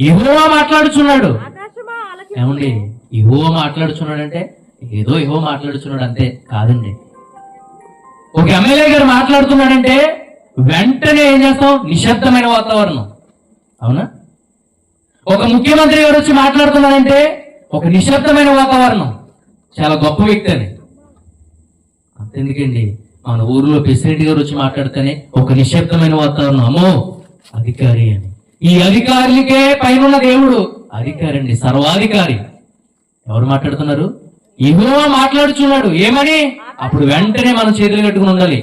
యెహోవా మాట్లాడుచున్నాడు. ఏమండి, యెహోవా మాట్లాడుచున్నాడంటే ఏదో యెహోవా మాట్లాడుచున్నాడు అంతే కాదండి. ఒక ఎమ్మెల్యే గారు మాట్లాడుతున్నాడంటే వెంటనే ఏం చేస్తాం? నిశ్శబ్దమైన వాతావరణం. అవునా? ఒక ముఖ్యమంత్రి గారు వచ్చి మాట్లాడుతున్నాడంటే ఒక నిశ్శబ్దమైన వాతావరణం. చాలా గొప్ప వ్యక్తి అని. అంతెందుకండి, మన ఊర్లో ప్రెసిడెంట్ గారు వచ్చి మాట్లాడితేనే ఒక నిశ్శబ్దమైన వాతావరణం. అమ్మో అధికారి అని. ఈ అధికారులకే పైన దేవుడు అధికారి అండి, సర్వాధికారి. ఎవరు మాట్లాడుతున్నారు? యెహోవా మాట్లాడుచున్నాడు. ఏమని? అప్పుడు వెంటనే మనం చేతులు కట్టుకుని ఉండాలి.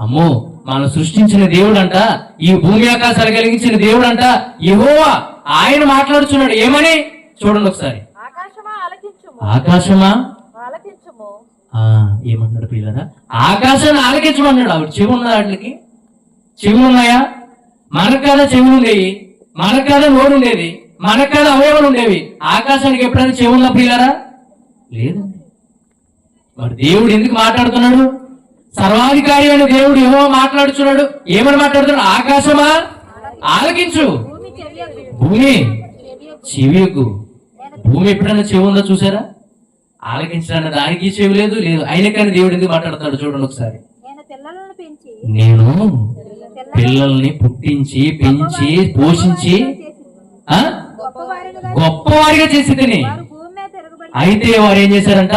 అమ్మో, మనం సృష్టించిన దేవుడంట, ఈ భూమి ఆకాశాలు కలిగించిన దేవుడంట యెహోవా, ఆయన మాట్లాడుచున్నాడు. ఏమని? చూడండి ఒకసారి. ఆకాశమా ఏమన్నాడు పిల్లరా? ఆకాశాన్ని ఆలకించమన్నాడు. ఆవిడ చెవి ఉన్నదా? వాటికి చెవులు ఉన్నాయా? మనకు కదా చెవులు ఉండేవి, మనకు కదా నోరు ఉండేది, మనకు కదా అవయవాలు ఉండేవి. ఆకాశానికి ఎప్పుడైనా చెవి ఉందా పిల్లరా? లేదండి. మరి దేవుడు ఎందుకు మాట్లాడుతున్నాడు? సర్వాధికారి అయిన దేవుడు యెహోవా మాట్లాడుతున్నాడు. ఏమని మాట్లాడుతున్నాడు? ఆకాశమా ఆలకించు, భూమి చెవియకు. భూమి ఎప్పుడైనా చెవి ఉందా చూసారా? ఆలకించడానికి దానికి చెవి లేదు. అయినా కానీ దేవుడు ఎందుకు మాట్లాడుతాడు? చూడండి ఒకసారి. నేను పిల్లల్ని పుట్టించి పెంచి పోషించి గొప్పవారిగా చేసి తిని, అయితే వారు ఏం చేశారంట?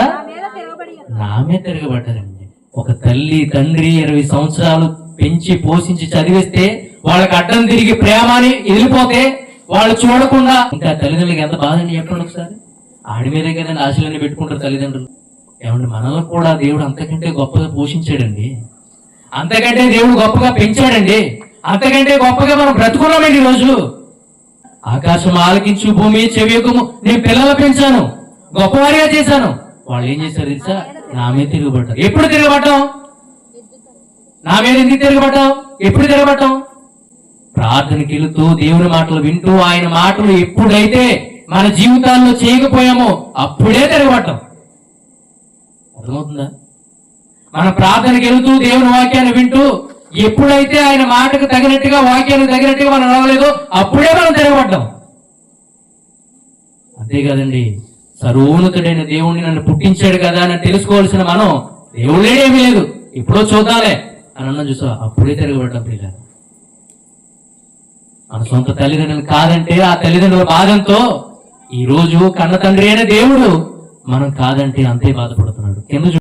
నా మీద తిరగబడ్డారండి. ఒక తల్లి తండ్రి 20 సంవత్సరాలు పెంచి పోషించి చదివిస్తే వాళ్ళకి అడ్డం తిరిగి ప్రేమ అని వెళ్ళిపోతే వాళ్ళు చూడకుండా ఇంకా తల్లిదండ్రులకి ఎంత బాధండి చెప్పండి ఒకసారి. ఆడి మీదే కదండి ఆశలన్నీ పెట్టుకుంటారు తల్లిదండ్రులు. ఏమంటే మనల్ని కూడా దేవుడు అంతకంటే గొప్పగా పోషించాడండి, అంతకంటే దేవుడు గొప్పగా పెంచాడండి, అంతకంటే గొప్పగా మనం బ్రతుకున్నామండి. ఈ రోజు ఆకాశం ఆలకించు, భూమి చెవియకుము. నేను పిల్లలు పెంచాను, గొప్పవారిగా చేశాను. వాళ్ళు ఏం చేశారు తెలుసా? నా మీద తిరగబడ్డారు. ఎప్పుడు తిరగబడ్డాం? నా మీద ఎందుకు తిరగబడ్డాం? ఎప్పుడు తిరగబడ్డాం? ప్రార్థనకి వెళుతూ దేవుని మాటలు వింటూ ఆయన మాటలు ఎప్పుడైతే మన జీవితాల్లో చేయకపోయామో అప్పుడే తిరగబడ్డాం. అర్థమవుతుందా? మన ప్రార్థనకి వెళుతూ దేవుని వాక్యాన్ని వింటూ ఎప్పుడైతే ఆయన మాటకు తగినట్టుగా, వాక్యానికి తగినట్టుగా మనం నడవలేదో అప్పుడే మనం తిరగబడ్డాం. అంతేకాదండి, సర్వోన్నతుడైన దేవుణ్ణి నన్ను పుట్టించాడు కదా అని తెలుసుకోవాల్సిన మనం దేవుడేమీ లేదు, ఎప్పుడో చూద్దాలే అని అన్న చూసా, అప్పుడే తిరగబడ్డాం పిల్లలు. మన సొంత తల్లిదండ్రులు కాదంటే ఆ తల్లిదండ్రుల బాధంతో ఈ రోజు కన్న తండ్రి అయిన దేవుడు మనం కాదంటే అంతే బాధపడుతున్నాడు. కింద